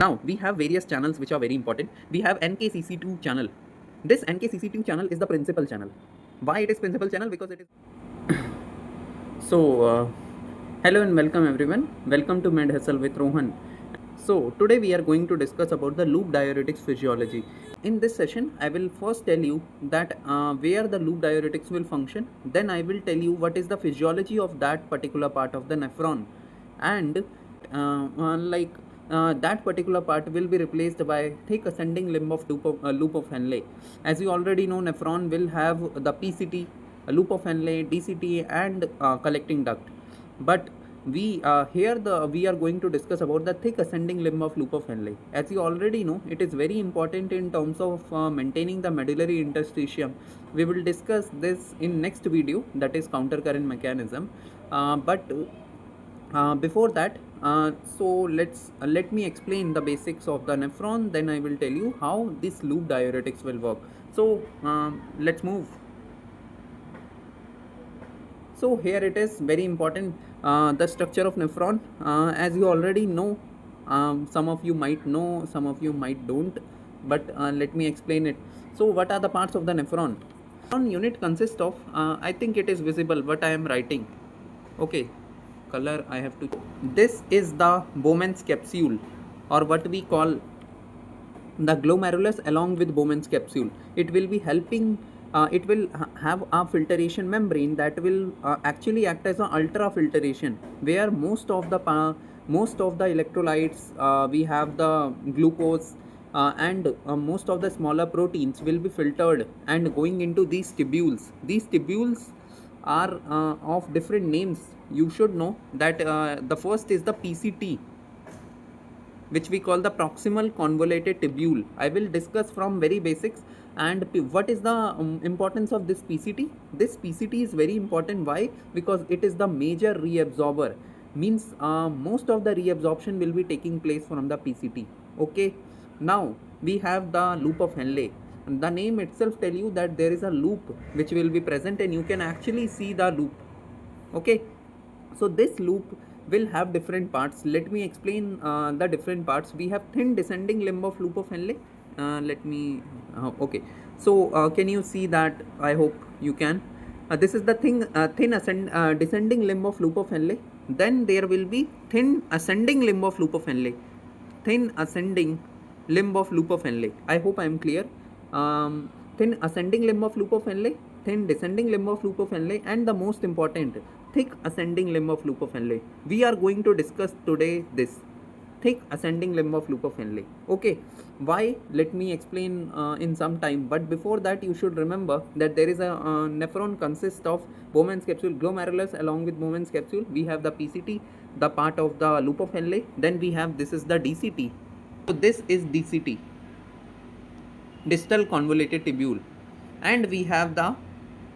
Now we have various channels which are very important. We have NKCC2 channel. This NKCC2 channel is the principal channel. Why it is principal channel? Because it is so. Hello and welcome everyone. Welcome to Med Hustle with Rohan. So today we are going to discuss about the loop diuretics physiology. In this session, I will first tell you that where the loop diuretics will function. Then I will tell you what is the physiology of that particular part of the nephron, and that particular part will be replaced by thick ascending limb of loop of Henle. As you already know, nephron will have the PCT, loop of Henle, DCT, and collecting duct. But we we are going to discuss about the thick ascending limb of loop of Henle. As you already know, it is very important in terms of maintaining the medullary interstitium. We will discuss this in next video, that is countercurrent mechanism. But before that, let me explain the basics of the nephron. Then I will tell you how this loop diuretics will work. So let's move. So here it is very important, the structure of nephron. As you already know, some of you might know, some of you might don't, but let me explain it. So what are the parts of the nephron? Nephron unit consists of, I think it is visible what I am writing. Okay, color I have to. This is the Bowman's capsule, or what we call the glomerulus along with Bowman's capsule. It will be helping, it will have a filtration membrane that will actually act as an ultra filtration, where most of the electrolytes, we have the glucose, and most of the smaller proteins will be filtered and going into these tubules. These tubules are of different names. You should know that the first is the PCT, which we call the proximal convoluted tubule. I will discuss from very basics. And what is the importance of this PCT? This PCT is very important. Why? Because it is the major reabsorber. Means most of the reabsorption will be taking place from the PCT. Okay. Now we have the loop of Henle. The name itself tell you that there is a loop which will be present, and you can actually see the loop. Okay. So this loop will have different parts. Let me explain the different parts. We have thin descending limb of loop of Henle. Okay. So can you see that? I hope you can. This is the descending limb of loop of Henle. Then there will be thin ascending limb of loop of Henle. Thin ascending limb of loop of Henle. I hope I am clear. Thin ascending limb of loop of Henle, thin descending limb of loop of Henle, and the most important, thick ascending limb of loop of Henle. We are going to discuss today this thick ascending limb of loop of Henle. Okay, why? Let me explain in some time. But before that, you should remember that there is a nephron consists of Bowman's capsule, glomerulus along with Bowman's capsule. We have the PCT, the part of the loop of Henle. Then we have, this is the DCT. So this is DCT, distal convoluted tubule, and we have the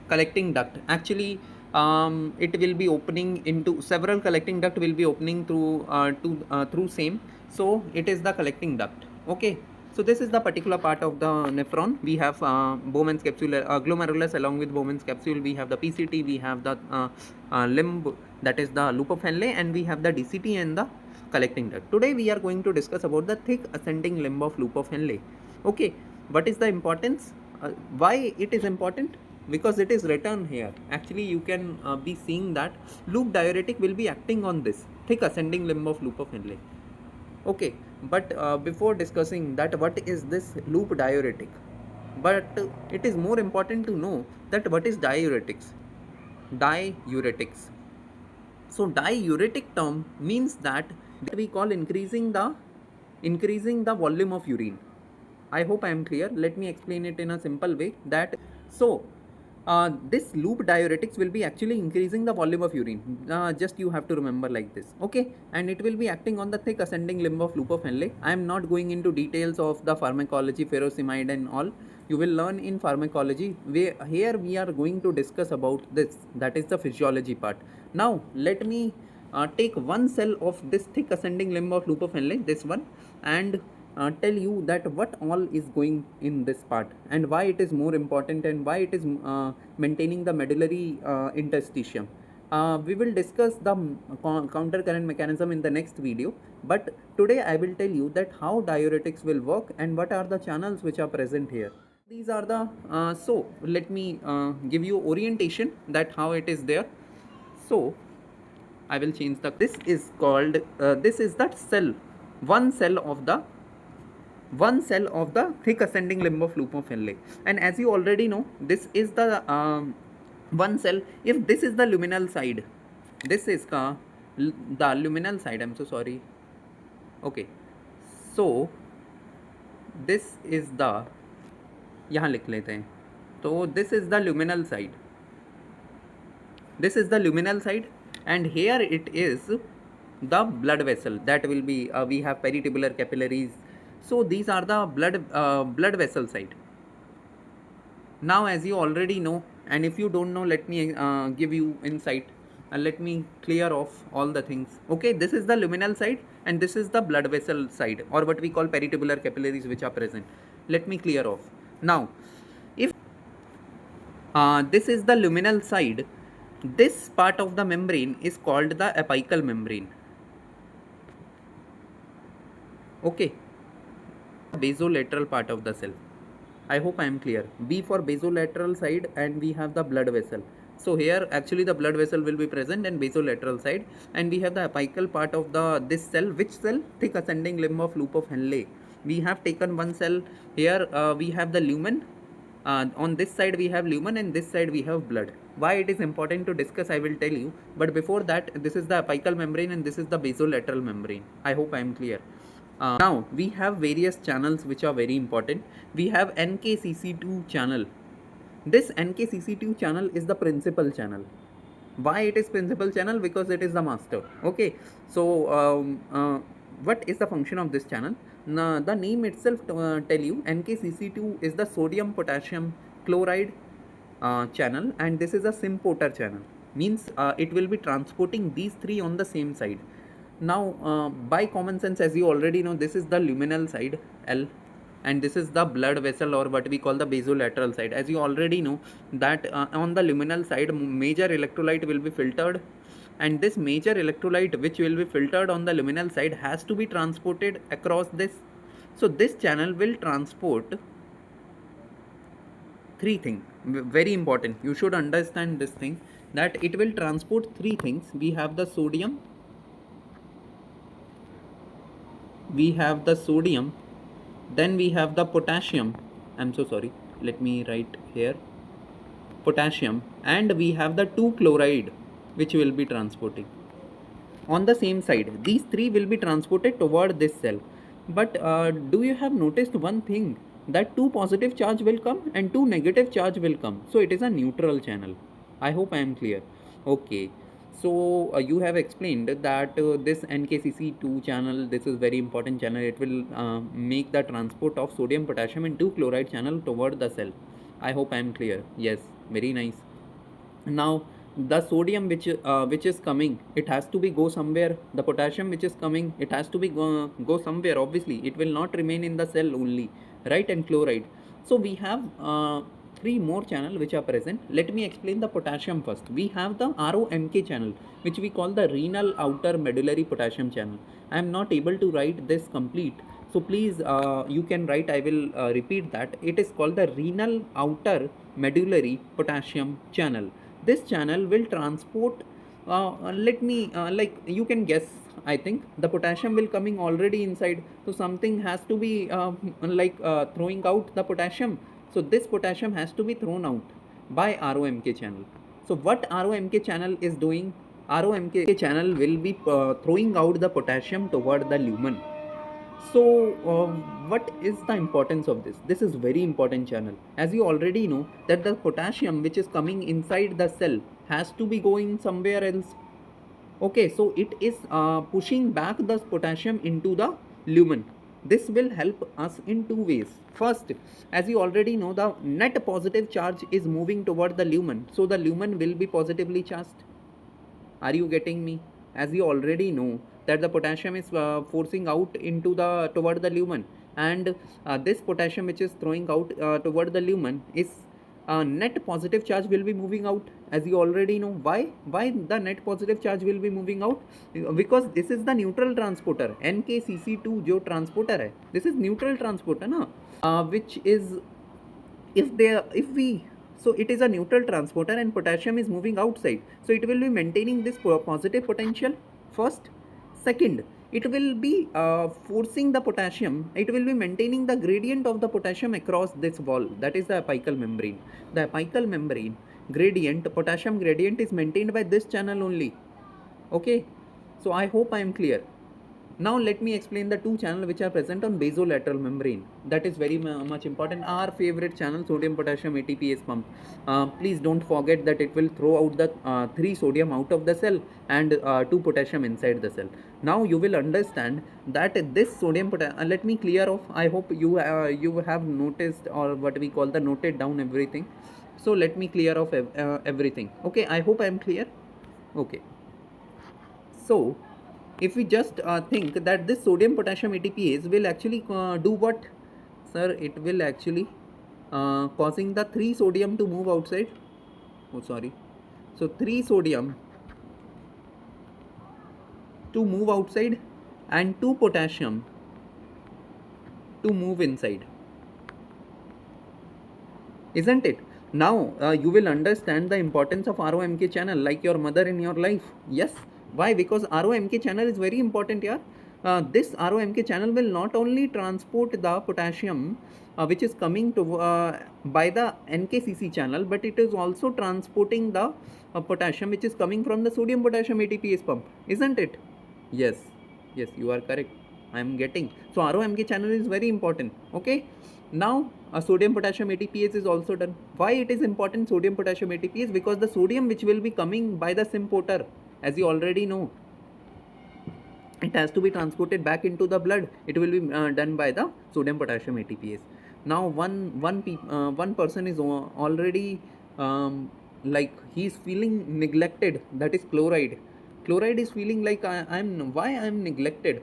collecting duct. Actually it will be opening into several collecting duct will be opening through same. So it is the collecting duct. Okay, so this is the particular part of the nephron. We have Bowman's capsule, glomerulus along with Bowman's capsule. We have the PCT, we have the limb, that is the loop of Henle, and we have the DCT and the collecting duct. Today we are going to discuss about the thick ascending limb of loop of Henle. Okay, what is the importance? Why it is important? Because it is written here. Actually you can be seeing that loop diuretic will be acting on this thick ascending limb of loop of Henle. Okay, but before discussing that what is this loop diuretic, but it is more important to know that what is diuretics. Diuretics. So diuretic term means that we call increasing the volume of urine. I hope I am clear. Let me explain it in a simple way. That so this loop diuretics will be actually increasing the volume of urine. Just you have to remember like this. Okay, and it will be acting on the thick ascending limb of loop of Henle. I am not going into details of the pharmacology, furosemide and all. You will learn in pharmacology. Here we are going to discuss about this. That is the physiology part. Now let me take one cell of this thick ascending limb of loop of Henle, this one, and tell you that what all is going in this part and why it is more important and why it is maintaining the medullary interstitium. We will discuss the counter current mechanism in the next video, but today I will tell you that how diuretics will work and what are the channels which are present here. These are the so let me give you orientation that how it is there. So I will change the, this is called this is that cell, one cell of the thick ascending limb of loop of Henle. And as you already know, this is the one cell. If this is the luminal side, this is the luminal side, I'm so sorry. Okay, so this is the, यहाँ लिख लेते हैं, तो this is the luminal side, this is the luminal side, and here it is the blood vessel that will be we have peritubular capillaries. So these are the blood vessel side. Now as you already know, and if you don't know, let me give you insight and let me clear off all the things. Okay, this is the luminal side and this is the blood vessel side, or what we call peritubular capillaries which are present. Let me clear off. Now if this is the luminal side, this part of the membrane is called the apical membrane. Okay, basolateral part of the cell. I hope I am clear. B for basolateral side, and we have the blood vessel. So here actually the blood vessel will be present and basolateral side, and we have the apical part of the this cell. Which cell? Thick ascending limb of loop of Henle. We have taken one cell here. We have the lumen. On this side we have lumen and this side we have blood. Why it is important to discuss, I will tell you. But before that, this is the apical membrane and this is the basolateral membrane. I hope I am clear. Now we have various channels which are very important. We have NKCC2 channel. This NKCC2 channel is the principal channel. Why it is principal channel? Because it is the master. Okay, so what is the function of this channel? Now, the name itself tell you NKCC2 is the sodium potassium chloride channel, and this is a symporter channel. Means it will be transporting these three on the same side. Now by common sense, as you already know, this is the luminal side L, and this is the blood vessel, or what we call the basolateral side. As you already know that on the luminal side, major electrolyte will be filtered, and this major electrolyte which will be filtered on the luminal side has to be transported across this. So this channel will transport three things, very important. You should understand this thing, that it will transport three things. We have the sodium, then we have the potassium. I'm so sorry, let me write here potassium, and we have the 2-chloride which will be transporting on the same side. These three will be transported toward this cell. But do you have noticed one thing, that 2 positive charge will come and 2 negative charge will come, so it is a neutral channel. I hope I am clear. Okay, so you have explained that this NKCC2 channel, this is very important channel. It will make the transport of sodium, potassium and 2-chloride channel toward the cell. I hope I am clear. Yes, very nice. Now the sodium which is coming, it has to be go somewhere. The potassium which is coming, it has to be go somewhere. Obviously it will not remain in the cell only, right? And chloride. So we have three more channel which are present. Let me explain the potassium first. We have the ROMK channel, which we call the renal outer medullary potassium channel. I am not able to write this complete, so please you can write. I will repeat that. It is called the renal outer medullary potassium channel. This channel will transport let me like you can guess. I think the potassium will coming already inside, so something has to be throwing out the potassium. So this potassium has to be thrown out by ROMK channel. So what ROMK channel is doing? ROMK channel will be throwing out the potassium toward the lumen. So what is the importance of this? This is very important channel. As you already know that the potassium which is coming inside the cell has to be going somewhere else. Okay, so it is pushing back the potassium into the lumen. This will help us in two ways. First, as you already know, the net positive charge is moving toward the lumen, so the lumen will be positively charged. Are you getting me? As you already know that the potassium is forcing out into the toward the lumen, and this potassium which is throwing out toward the lumen is net positive charge will be moving out, as you already know. Why the net positive charge will be moving out? Because this is the neutral transporter, NKCC2 जो transporter है, this is neutral transporter ना, which is, if we, so it is a neutral transporter and potassium is moving outside, so it will be maintaining this positive potential first. Second, it will be forcing the potassium, it will be maintaining the gradient of the potassium across this wall, that is the apical membrane. The apical membrane gradient, potassium gradient, is maintained by this channel only. Okay, so I hope I am clear. Now let me explain the two channels which are present on basolateral membrane. That is very much important. Our favorite channel, sodium potassium ATPase pump. Please don't forget that it will throw out the 3 sodium out of the cell and 2 potassium inside the cell. Now you will understand that this sodium potassium, let me clear off. I hope you have noticed, or what we call the noted down everything. So let me clear off everything. Okay, I hope I am clear. Okay. So, if we just think that this sodium potassium ATPase will actually do what? Sir, it will actually causing the 3 sodium to move outside. Oh, sorry. So, 3 sodium to move outside and 2 potassium to move inside. Isn't it? Now you will understand the importance of ROMK channel like your mother in your life. Yes. Why? Because ROMK channel is very important here. This ROMK channel will not only transport the potassium which is coming to by the NKCC channel, but it is also transporting the potassium which is coming from the sodium potassium ATPase pump. Isn't it? Yes. Yes, you are correct. I am getting. So ROMK channel is very important. Okay. Now a sodium potassium ATPase is also done. Why it is important, sodium potassium ATPase? Because the sodium which will be coming by the symporter, as you already know, it has to be transported back into the blood. It will be done by the sodium potassium ATPase. Now one person is already like he is feeling neglected, that is chloride is feeling like I'm neglected.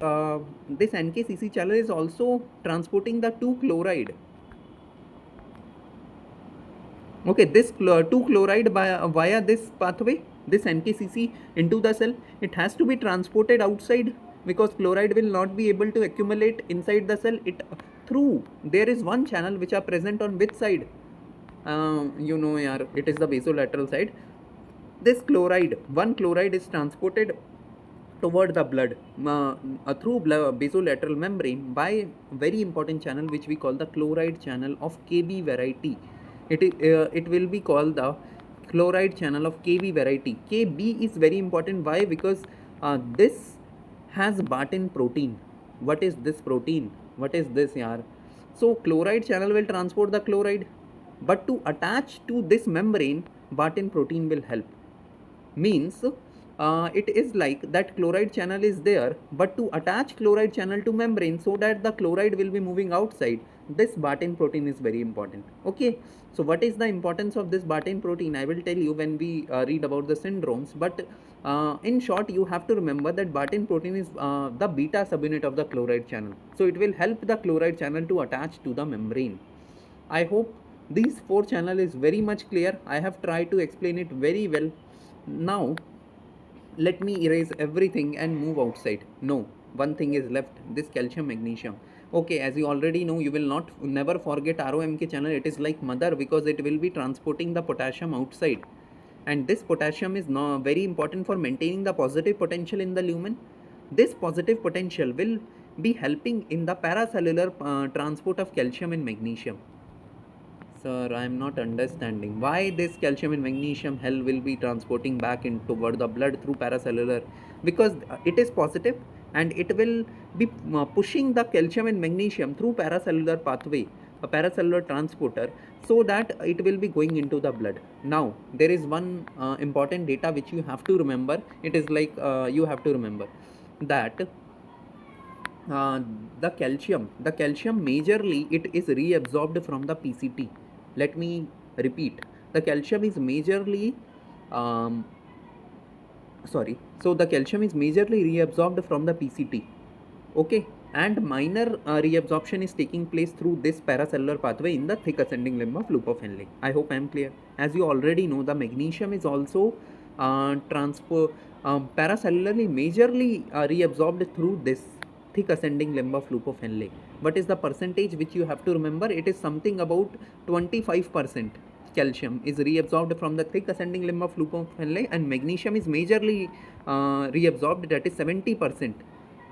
This NKCC channel is also transporting the 2 chloride. Okay, this 2 chloride via this pathway, this NKCC into the cell, it has to be transported outside because chloride will not be able to accumulate inside the cell. It through, there is one channel which are present on which side? You know, yaar, it is the basolateral side. This chloride, one chloride is transported toward the blood through basolateral membrane by very important channel which we call the chloride channel of KB variety. It will be called the chloride channel of KB variety. KB is very important. Why? Because this has Barton protein. What is this protein? What is this, yaar? So chloride channel will transport the chloride, but to attach to this membrane, Barton protein will help. Means it is like that chloride channel is there, but to attach chloride channel to membrane so that the chloride will be moving outside, this Barton protein is very important. Okay, so what is the importance of this Barton protein? I will tell you when we read about the syndromes, but in short, you have to remember that Barton protein is the beta subunit of the chloride channel, so it will help the chloride channel to attach to the membrane. I hope these 4 channel is very much clear. I have tried to explain it very well. Now let me erase everything and move outside. No, one thing is left, this calcium magnesium. Okay, as you already know, you will never forget ROMK channel. It is like mother because it will be transporting the potassium outside, and this potassium is now very important for maintaining the positive potential in the lumen. This positive potential will be helping in the paracellular transport of calcium and magnesium. Sir, I am not understanding why this calcium and magnesium hell will be transporting back in toward the blood through paracellular, because it is positive and it will be pushing the calcium and magnesium through paracellular pathway, a paracellular transporter, so that it will be going into the blood. Now there is one important data which you have to remember. It is like you have to remember that the calcium majorly it is reabsorbed from the PCT. Let me repeat, the calcium is majorly so the calcium is majorly reabsorbed from the PCT. Okay, and minor reabsorption is taking place through this paracellular pathway in the thick ascending limb of loop of Henle. I hope I am clear. As you already know, the magnesium is also transfer paracellularly majorly reabsorbed through this thick ascending limb of loop of Henle. What is the percentage which you have to remember? It is something about 25% calcium is reabsorbed from the thick ascending limb of loop of Henle, and magnesium is majorly reabsorbed, that is 70%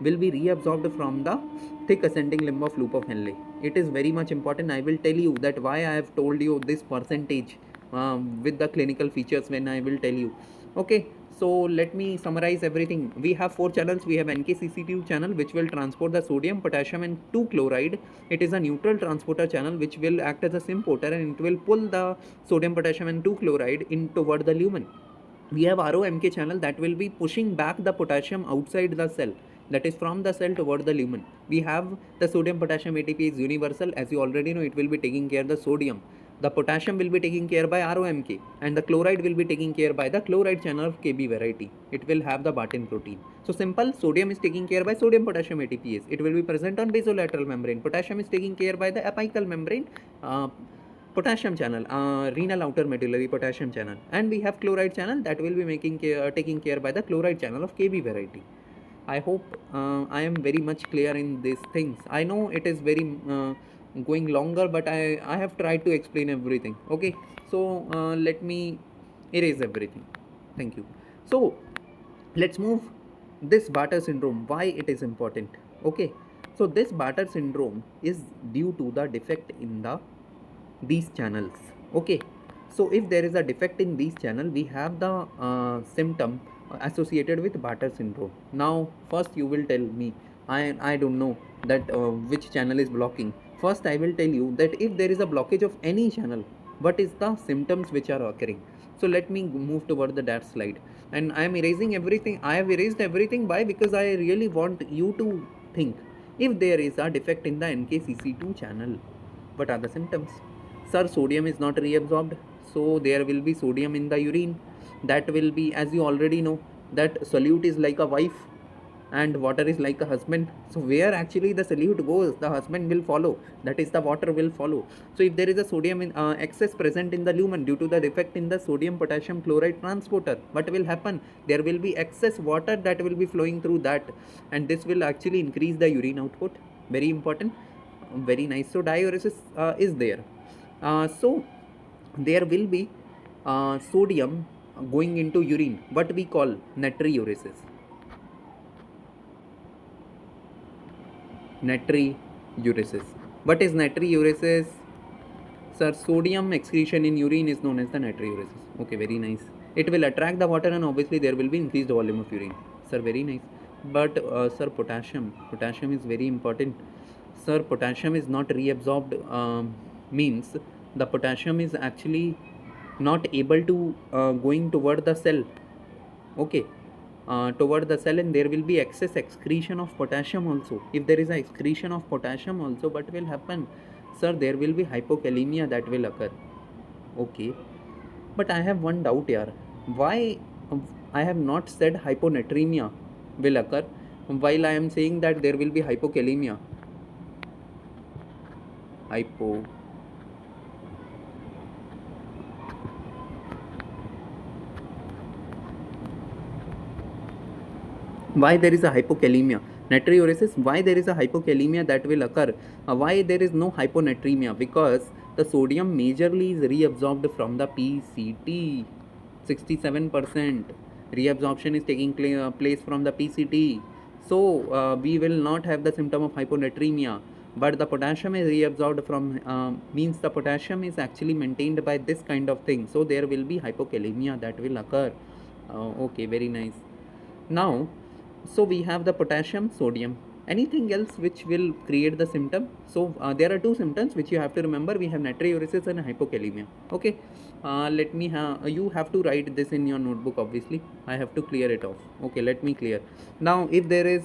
will be reabsorbed from the thick ascending limb of loop of Henle. It is very much important. I will tell you that why I have told you this percentage with the clinical features when I will tell you. Okay, so let me summarize everything. We have four channels. We have NKCC2 channel, which will transport the sodium, potassium and 2 chloride. It is a neutral transporter channel which will act as a symporter, and it will pull the sodium, potassium and 2 chloride in toward the lumen. We have ROMK channel that will be pushing back the potassium outside the cell, that is from the cell toward the lumen. We have the sodium potassium ATP is universal. As you already know, it will be taking care of the sodium. The potassium will be taken care by ROMK, and the chloride will be taken care by the chloride channel of KB variety. It will have the Barton protein. So simple, sodium is taken care by sodium potassium ATPase. It will be present on basolateral membrane. Potassium is taken care by the apical membrane. Potassium channel, renal outer medullary potassium channel, and we have chloride channel that will be taking care by the chloride channel of KB variety. I hope I am very much clear in these things. I know it is very going longer, but I have tried to explain everything. Okay, so let me erase everything. Thank you. So let's move this Bartter syndrome, why it is important. Okay, so this Bartter syndrome is due to the defect in these channels. Okay, so if there is a defect in these channel, we have the symptom associated with Bartter syndrome. Now first you will tell me, I don't know that which channel is blocking. First I will tell you that if there is a blockage of any channel, what is the symptoms which are occurring. So let me move toward the that slide, and I am erasing everything. I have erased everything. Why? Because I really want you to think, if there is a defect in the NKCC2 channel, what are the symptoms? Sir, sodium is not reabsorbed, so there will be sodium in the urine. That will be, as you already know, that solute is like a wife and water is like a husband. So where actually the solute goes, the husband will follow, that is the water will follow. So if there is a sodium in excess present in the lumen due to the defect in the sodium potassium chloride transporter, what will happen? There will be excess water that will be flowing through that, and this will actually increase the urine output. Very important. Very nice. So diuresis is there. So there will be sodium going into urine, what we call natriuresis. Natriuresis. What is natriuresis? Sir, sodium excretion in urine is known as the natriuresis. Okay, very nice. It will attract the water, and obviously there will be increased volume of urine. Sir, very nice. But sir, potassium is very important. Sir, potassium is not reabsorbed, means the potassium is actually not able to going toward the cell. Okay, toward the cell, and there will be excess excretion of potassium also. If there is a excretion of potassium also, what will happen? Sir, there will be hypokalemia that will occur. Okay, but I have one doubt here. Why I have not said hyponatremia will occur while I am saying that there will be hypokalemia? Hypo. Why there is a hypokalemia? Natriuresis, why there is a hypokalemia that will occur? Why there is no hyponatremia? Because the sodium majorly is reabsorbed from the PCT. 67% reabsorption is taking place from the PCT. So we will not have the symptom of hyponatremia, but the potassium is reabsorbed from, means the potassium is actually maintained by this kind of thing. So there will be hypokalemia that will occur. Okay, very nice. Now, so we have the potassium, sodium. Anything else which will create the symptom? So there are two symptoms which you have to remember. We have natriuresis and hypokalemia. Okay, let me you have to write this in your notebook. Obviously, I have to clear it off. Okay, let me clear. Now, if there is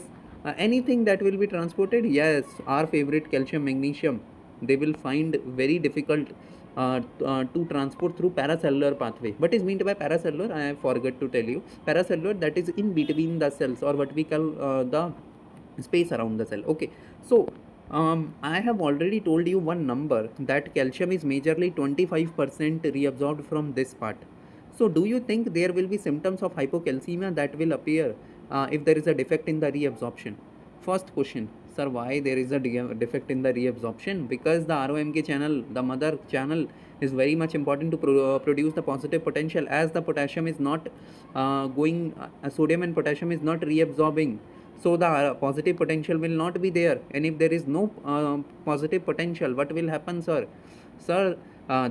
anything that will be transported, yes, our favorite calcium, magnesium, they will find very difficult to transport through paracellular pathway. What is meant by paracellular? I forgot to tell you. Paracellular, that is in between the cells, or what we call the space around the cell. Okay, so I have already told you one number, that calcium is majorly 25% reabsorbed from this part. So do you think there will be symptoms of hypocalcemia that will appear if there is a defect in the reabsorption? First question, sir, why there is a defect in the reabsorption? Because the ROMK channel, the mother channel, is very much important to produce the positive potential, as the potassium is not sodium and potassium is not reabsorbing, so the positive potential will not be there. And if there is no positive potential, what will happen, sir?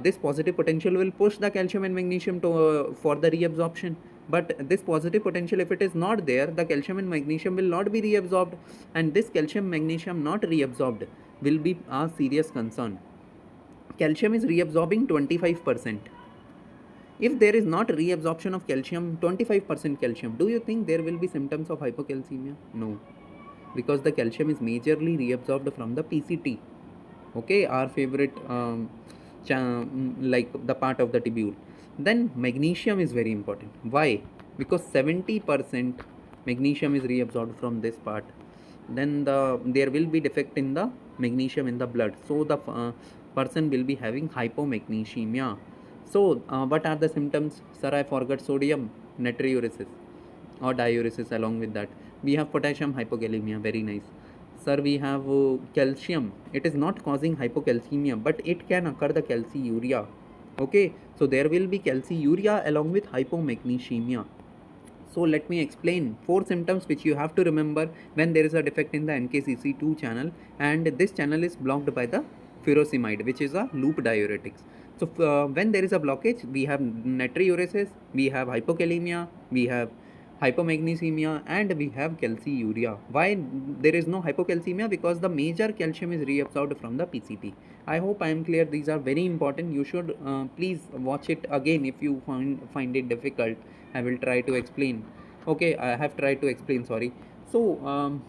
This positive potential will push the calcium and magnesium to for the reabsorption. But this positive potential, if it is not there, the calcium and magnesium will not be reabsorbed, and this calcium magnesium not reabsorbed will be a serious concern. Calcium is reabsorbing 25%. If there is not reabsorption of calcium, 25% calcium, do you think there will be symptoms of hypocalcemia? No, because the calcium is majorly reabsorbed from the PCT. Okay, our favorite like the part of the tubule. Then magnesium is very important. Why? Because 70% magnesium is reabsorbed from this part. Then there will be defect in the magnesium in the blood, so the person will be having hypomagnesemia. So what are the symptoms, sir? I forgot. Sodium natriuresis or diuresis. Along with that, we have potassium hypokalemia. Very nice, sir. We have calcium. It is not causing hypocalcemia, but it can occur the calciuria. Okay, so there will be calciuria along with hypomagnesemia. So let me explain 4 symptoms which you have to remember when there is a defect in the NKCC2 channel, and this channel is blocked by the furosemide, which is a loop diuretics. So when there is a blockage, we have natriuresis, we have hypokalemia, we have hypomagnesemia, and we have calciuria. Why there is no hypocalcemia? Because the major calcium is reabsorbed from the PCT. I hope I am clear. These are very important. You should please watch it again if you find it difficult. I will try to explain. Okay, I have tried to explain. Sorry. So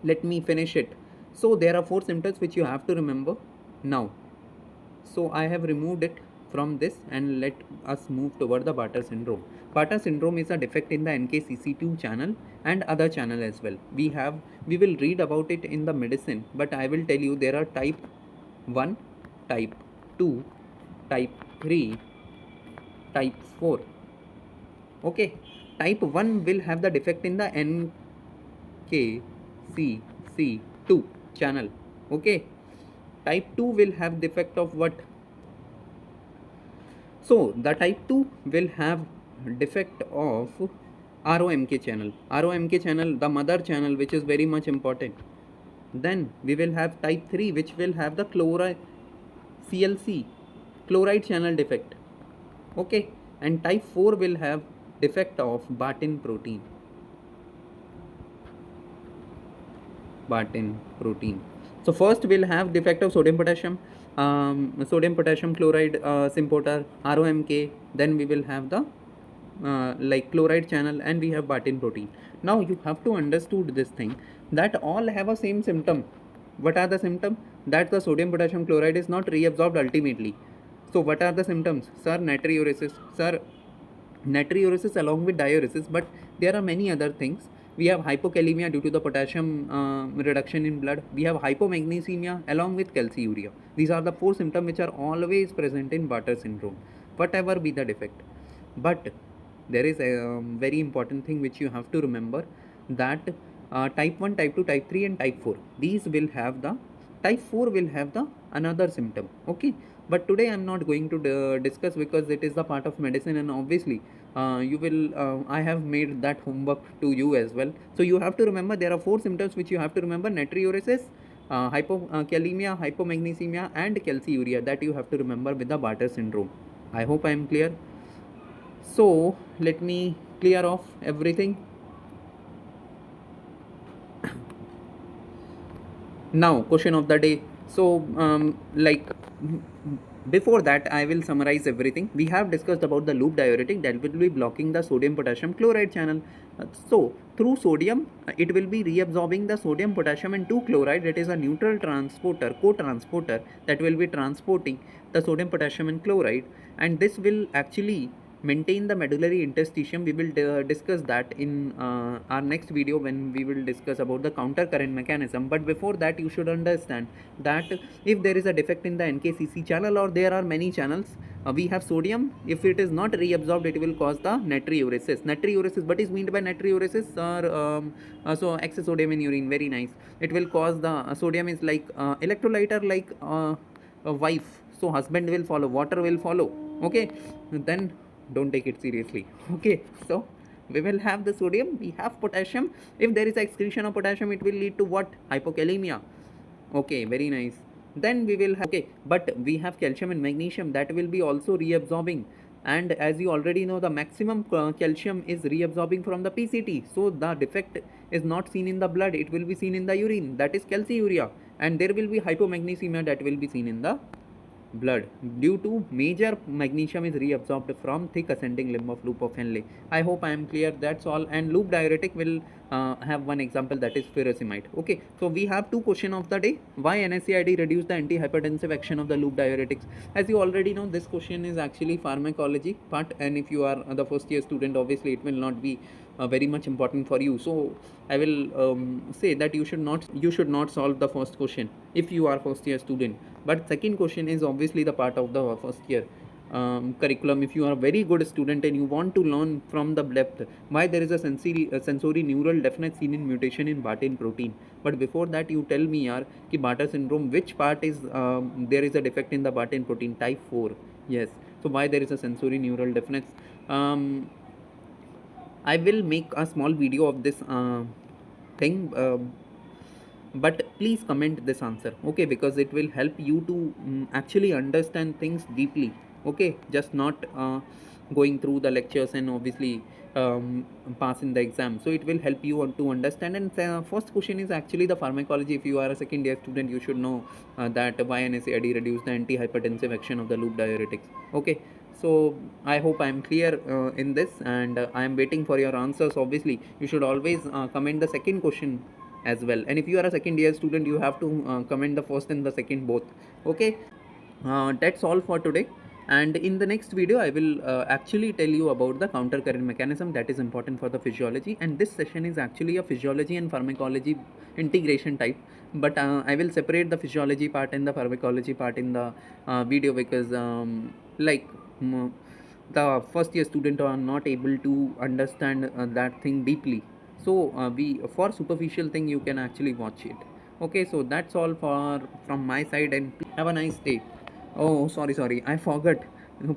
let me finish it. So there are 4 symptoms which you have to remember now. So I have removed it from this, and let us move toward the Bartter syndrome. Bartter syndrome is a defect in the NKCC2 channel and other channel as well. We will read about it in the medicine, but I will tell you there are type 1, type 2, type 3, type 4. Okay, type 1 will have the defect in the NKCC2 channel. Okay, type 2 will have defect of what? So the type 2 will have defect of ROMK channel. ROMK channel, the mother channel, which is very much important. Then we will have type 3, which will have the chloride CLC, chloride channel defect. Okay, and type 4 will have defect of Bartin protein. Bartin protein. So first we'll have defect of sodium potassium chloride symporter, ROMK. Then we will have the like chloride channel, and we have Bartin protein. Now you have to understood this thing, that all have a same symptom. What are the symptoms? That the sodium potassium chloride is not reabsorbed ultimately. So what are the symptoms? Sir, natriuresis. Sir, natriuresis along with diuresis, but there are many other things. We have hypokalemia due to the potassium reduction in blood. We have hypomagnesemia along with calciuria. These are the 4 symptoms which are always present in Bartter syndrome, whatever be the defect. But there is a very important thing which you have to remember, that type 1, type 2, type 3 and type 4, these will have the, type 4 will have the another symptom. Okay, but today I am not going to discuss, because it is the part of medicine, and obviously you will I have made that homework to you as well. So you have to remember there are 4 symptoms which you have to remember: natriuresis, hypokalemia, hypomagnesemia and calciuria, that you have to remember with the Bartter syndrome. I hope I am clear. So let me clear off everything. Now question of the day. So before that, I will summarize everything. We have discussed about the loop diuretic that will be blocking the sodium potassium chloride channel. So through sodium, it will be reabsorbing the sodium potassium and 2 chloride. That is a neutral transporter, co-transporter, that will be transporting the sodium potassium and chloride, and this will actually maintain the medullary interstitium. We will discuss that in our next video when we will discuss about the counter current mechanism. But before that, you should understand that if there is a defect in the NKCC channel, or there are many channels, we have sodium. If it is not reabsorbed, it will cause the natriuresis. Natriuresis, what is meant by natriuresis? Or so excess sodium in urine. Very nice. It will cause the sodium is like electrolyte, like a wife. So husband will follow, water will follow. Okay, then don't take it seriously. Okay, so we will have the sodium, we have potassium. If there is excretion of potassium, it will lead to what? Hypokalemia. Okay, very nice. Then we will have, okay, but we have calcium and magnesium that will be also reabsorbing. And as you already know, the maximum calcium is reabsorbing from the PCT. So the defect is not seen in the blood, it will be seen in the urine. That is calciuria. And there will be hypomagnesemia that will be seen in the blood due to major magnesium is reabsorbed from thick ascending limb of loop of Henle. I hope I am clear. That's all. And loop diuretic will have one example, that is furosemide. Okay, so we have two questions of the day. Why NSAID reduce the antihypertensive action of the loop diuretics? As you already know, this question is actually pharmacology part, and if you are the first year student, obviously it will not be very much important for you. So I will say that you should not solve the first question if you are first year student. But second question is obviously the part of the first year curriculum. If you are a very good student and you want to learn from the depth why there is a sensory neural deafness seen in mutation in Barton protein. But before that, you tell me yaar ki Bartter syndrome, which part is there is a defect in the Barton protein? Type 4. Yes. So why there is a sensory neural deafness? I will make a small video of this thing, but please comment this answer, okay, because it will help you to actually understand things deeply. Okay, just not going through the lectures and obviously pass in the exam. So it will help you to understand. And first question is actually the pharmacology. If you are a second year student, you should know that why NSAID reduce the antihypertensive action of the loop diuretics. Okay, so I hope I am clear in this, and I am waiting for your answers. Obviously you should always comment the second question as well. And if you are a second year student, you have to comment the first and the second both. Okay, that's all for today. And in the next video, I will actually tell you about the counter current mechanism that is important for the physiology. And this session is actually a physiology and pharmacology integration type. But I will separate the physiology part and the pharmacology part in the video, because the first year student are not able to understand that thing deeply. So we for superficial thing you can actually watch it. Okay, so that's all for from my side, and have a nice day. Oh, sorry, I forgot.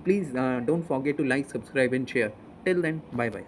Please don't forget to like, subscribe, and share. Till then, bye bye.